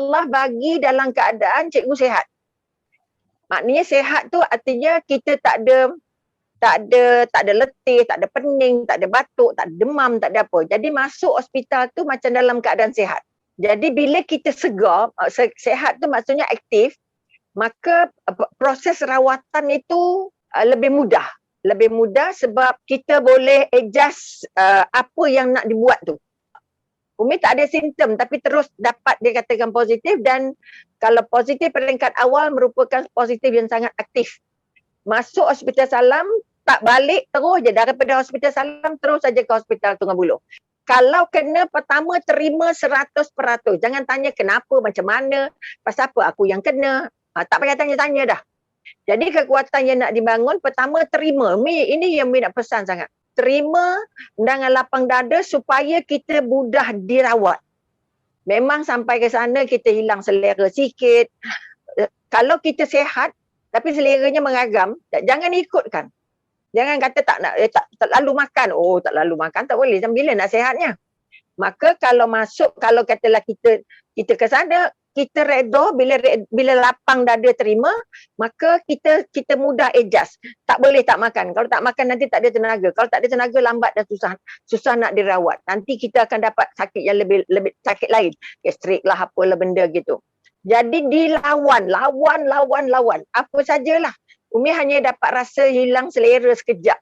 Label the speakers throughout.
Speaker 1: Allah bagi dalam keadaan cikgu sihat. Maknanya sihat tu artinya kita tak ada letih, tak ada pening, tak ada batuk, tak ada demam, tak ada apa. Jadi masuk hospital tu macam dalam keadaan sihat. Jadi bila kita segar, sihat tu maksudnya aktif, maka proses rawatan itu lebih mudah. Lebih mudah sebab kita boleh adjust apa yang nak dibuat tu. Umi tak ada simptom tapi terus dapat dikatakan positif, dan kalau positif peringkat awal merupakan positif yang sangat aktif. Masuk Hospital Salam, tak balik terus je daripada Hospital Salam terus saja ke Hospital Sungai Buloh. Kalau kena pertama terima 100%. Jangan tanya kenapa, macam mana, pasal apa aku yang kena. Tak payah tanya-tanya dah. Jadi kekuatan yang nak dibangun pertama terima. Ini yang Mi nak pesan sangat. Terima dengan lapang dada supaya kita mudah dirawat. Memang sampai ke sana kita hilang selera sikit. Kalau kita sihat tapi seleranya mengagam, jangan ikutkan. Jangan kata tak lalu makan. Oh, tak lalu makan tak boleh. Bila nak sihatnya? Maka kalau masuk, kalau katalah kita ke sana, kita reda, bila lapang dada terima, maka kita mudah adjust. Tak boleh tak makan. Kalau tak makan nanti tak ada tenaga. Kalau tak ada tenaga lambat dan susah nak dirawat. Nanti kita akan dapat sakit yang lebih sakit lain. Gastrik lah, apalah benda gitu. Jadi dilawan, lawan. Apa sajalah. Umi hanya dapat rasa hilang selera sekejap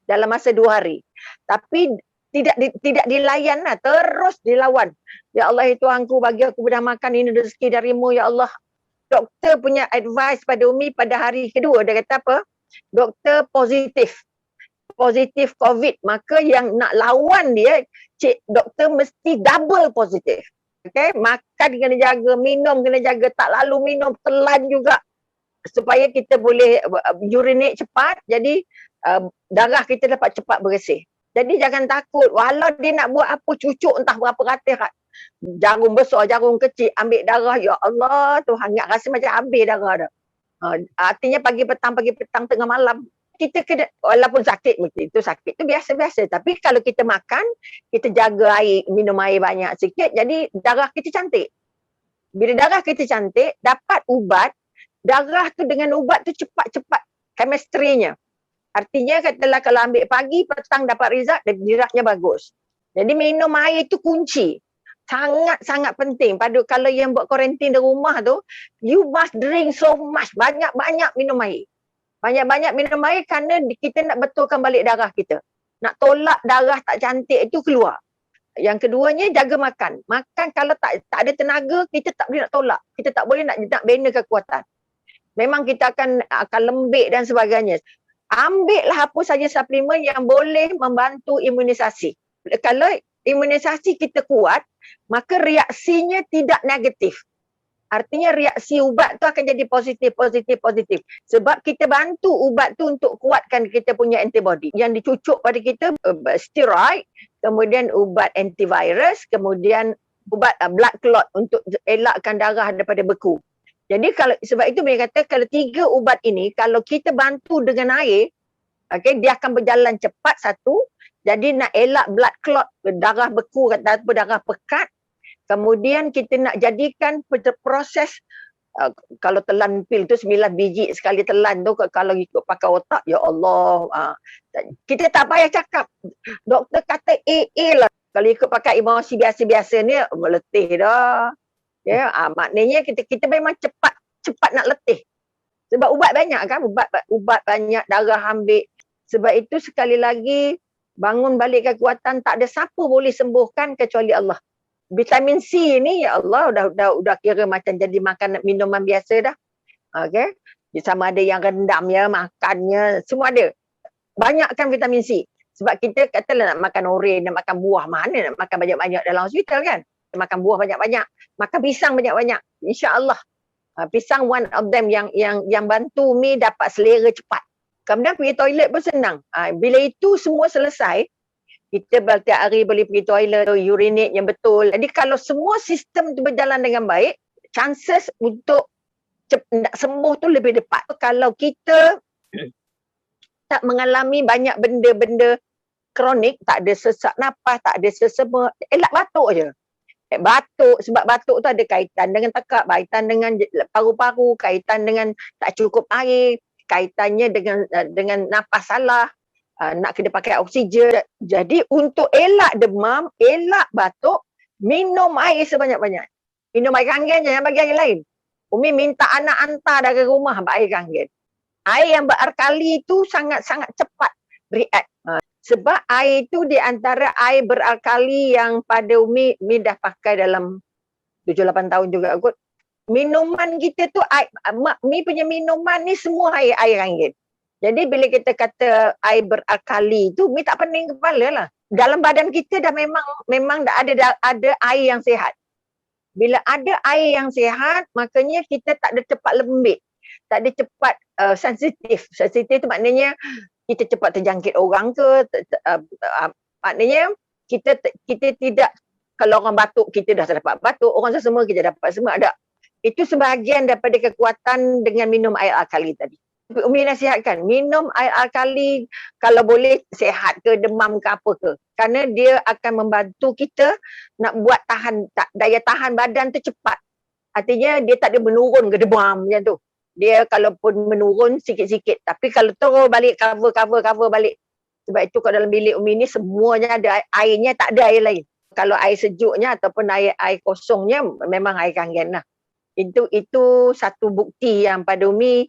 Speaker 1: dalam masa 2 hari. Tapi tidak dilayan lah, terus dilawan. Ya Allah, Tuhanku, bagi aku bedah makan, ini rezeki darimu, ya Allah. Doktor punya advice pada Umi pada hari kedua, dia kata apa? Doktor positif COVID, maka yang nak lawan dia, doktor mesti double positif. Okay? Makan kena jaga, minum kena jaga, tak lalu minum, telan juga supaya kita boleh urinate cepat, jadi darah kita dapat cepat bersih. Jadi jangan takut, walau dia nak buat apa, cucuk entah berapa ratus, jarum besar, jarum kecil, ambil darah, ya Allah, Tuhan, rasa macam ambil darah dah. Artinya pagi petang, tengah malam, kita kena, walaupun sakit, itu sakit tu biasa-biasa. Tapi kalau kita makan, kita jaga air, minum air banyak sikit, jadi darah kita cantik. Bila darah kita cantik, dapat ubat, darah tu dengan ubat tu cepat-cepat chemistry-nya. Artinya katalah kalau ambil pagi, petang dapat result, result-nya bagus. Jadi minum air itu kunci. Sangat-sangat penting. Kalau yang buat kuarantin di rumah tu, you must drink so much. Banyak-banyak minum air. Banyak-banyak minum air kerana kita nak betulkan balik darah kita. Nak tolak darah tak cantik itu keluar. Yang keduanya, jaga makan. Makan kalau tak ada tenaga, kita tak boleh nak tolak. Kita tak boleh nak bina kekuatan. Memang kita akan lembik dan sebagainya. Ambillah apa saja suplemen yang boleh membantu imunisasi. Kalau imunisasi kita kuat, maka reaksinya tidak negatif. Artinya reaksi ubat tu akan jadi positif. Sebab kita bantu ubat tu untuk kuatkan kita punya antibody. Yang dicucuk pada kita steroid, kemudian ubat antivirus, kemudian ubat blood clot untuk elakkan darah daripada beku. Jadi sebab itu mereka kata kalau 3 ubat ini, kalau kita bantu dengan air, okay, dia akan berjalan cepat satu. Jadi nak elak blood clot, darah beku atau darah pekat. Kemudian kita nak jadikan proses, kalau telan pil tu 9 biji sekali telan tu, kalau ikut pakai otak, ya Allah. Kita tak payah cakap. Doktor kata AA lah. Kalau ikut pakai emosi biasa-biasa ni, meletih dah. Ya, maknanya kita memang cepat nak letih. Sebab ubat banyak kan, ubat banyak, darah ambil. Sebab itu sekali lagi bangun balik kekuatan, tak ada siapa boleh sembuhkan kecuali Allah. Vitamin C ni, ya Allah, udah kira macam jadi makan minuman biasa dah. Okey. Sama ada yang rendam ya, makannya, semua ada. Banyakkan vitamin C. Sebab kita katalah nak makan oren, nak makan buah, mana nak makan banyak-banyak dalam hospital kan? Makan buah banyak-banyak, makan pisang banyak-banyak, insya-Allah. Pisang one of them yang bantu Mi dapat selera cepat. Kemudian pergi toilet pun senang. Bila itu semua selesai, kita setiap hari boleh pergi toilet, urinate yang betul. Jadi kalau semua sistem tu berjalan dengan baik, chances untuk nak sembuh tu lebih cepat. Kalau kita tak mengalami banyak benda-benda kronik, tak ada sesak nafas, tak ada sesama, elak batuk je. Batuk, sebab batuk tu ada kaitan dengan tekak, kaitan dengan paru-paru, kaitan dengan tak cukup air, kaitannya dengan nafas salah, nak kena pakai oksigen. Jadi untuk elak demam, elak batuk, minum air sebanyak-banyak. Minum air kangen, jangan bagi air lain. Umi minta anak hantar dari rumah air kangen. Air yang beralkali tu sangat-sangat cepat react. Sebab air itu di antara air beralkali yang pada Umi dah pakai dalam 7-8 tahun juga kot. Minuman kita tu, Mi punya minuman ni semua air ranggit. Jadi bila kita kata air beralkali tu, Mi tak pening kepala lah. Dalam badan kita dah memang dah ada air yang sihat. Bila ada air yang sihat, makanya kita tak ada cepat lembik. Tak ada cepat sensitif. Sensitif tu maknanya kita cepat terjangkit orang ke, maknanya kita tidak, kalau orang batuk kita dah dapat batuk, orang sesama kita dapat semua, ada. Itu sebahagian daripada kekuatan dengan minum air alkali tadi. Umi nasihatkan, minum air alkali kalau boleh sihat ke, demam ke apa ke. Kerana dia akan membantu kita nak buat daya tahan badan tu cepat. Artinya dia tak ada menurun ke demam macam tu. Dia kalaupun menurun sikit-sikit, tapi kalau terus balik cover balik. Sebab itu kalau dalam bilik Umi ni semuanya ada airnya, tak ada air lain. Kalau air sejuknya ataupun air kosongnya memang air kangen lah. Itu satu bukti yang pada Umi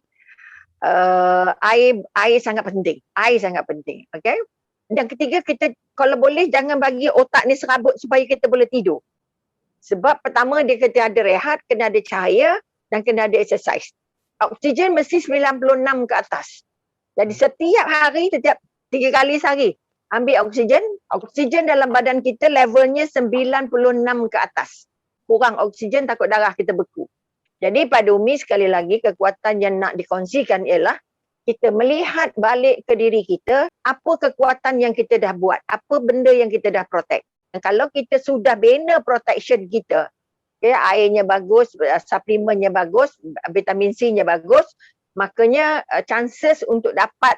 Speaker 1: air sangat penting. Air sangat penting. Okay? Dan ketiga, kita kalau boleh jangan bagi otak ni serabut supaya kita boleh tidur. Sebab pertama dia kena ada rehat, kena ada cahaya dan kena ada exercise. Oksigen mesti 96 ke atas. Jadi setiap hari, setiap 3 kali sehari, ambil oksigen. Oksigen dalam badan kita levelnya 96 ke atas. Kurang oksigen takut darah kita beku. Jadi pada Umi sekali lagi kekuatan yang nak dikongsikan ialah kita melihat balik ke diri kita, apa kekuatan yang kita dah buat, apa benda yang kita dah protect. Dan kalau kita sudah bina protection kita, airnya bagus, suplementnya bagus, vitamin C-nya bagus, makanya chances untuk dapat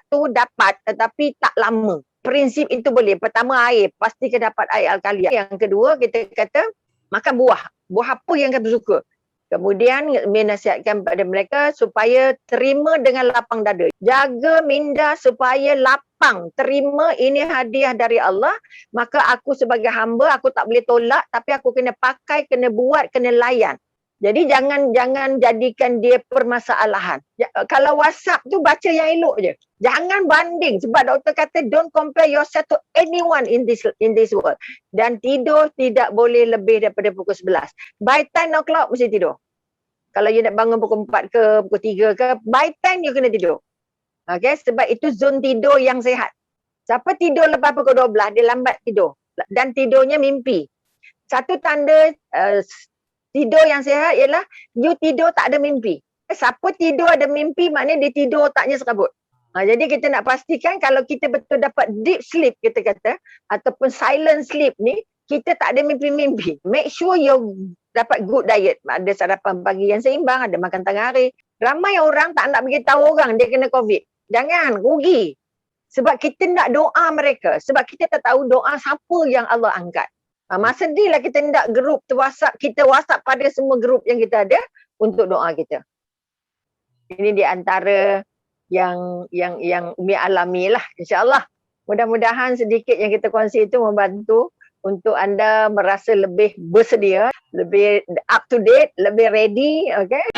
Speaker 1: tetapi tak lama. Prinsip itu boleh. Pertama air, pastikan dapat air alkali. Yang kedua kita kata makan buah. Buah apa yang kamu suka. Kemudian menasihatkan pada mereka supaya terima dengan lapang dada. Jaga minda supaya lapang. Terima ini hadiah dari Allah. Maka aku sebagai hamba, aku tak boleh tolak. Tapi aku kena pakai, kena buat, kena layan. Jadi jangan jadikan dia permasalahan. Kalau WhatsApp tu baca yang elok je. Jangan banding. Sebab doktor kata don't compare yourself to anyone in this world. Dan tidur tidak boleh lebih daripada pukul 11. By 10 o'clock mesti tidur. Kalau you nak bangun pukul 4 ke, pukul 3 ke, by 10 you kena tidur. Okay? Sebab itu zon tidur yang sihat. Siapa tidur lepas pukul 12, dia lambat tidur. Dan tidurnya mimpi. Satu tanda tidur yang sihat ialah you tidur tak ada mimpi. Siapa tidur ada mimpi, maknanya dia tidur otaknya serabut. Jadi kita nak pastikan kalau kita betul dapat deep sleep, kita kata, ataupun silent sleep ni, kita tak ada mimpi-mimpi. Make sure you dapat good diet. Ada sarapan pagi yang seimbang, ada makan tengah hari. Ramai orang tak nak beritahu orang dia kena COVID. Jangan, rugi. Sebab kita nak doa mereka. Sebab kita tak tahu doa siapa yang Allah angkat. Masa ni lah kita nak grup tu WhatsApp, kita WhatsApp pada semua grup yang kita ada untuk doa kita. Ini di antara yang Umi alami lah, insyaAllah. Mudah-mudahan sedikit yang kita kongsi itu membantu untuk anda merasa lebih bersedia, lebih up to date, lebih ready, okay?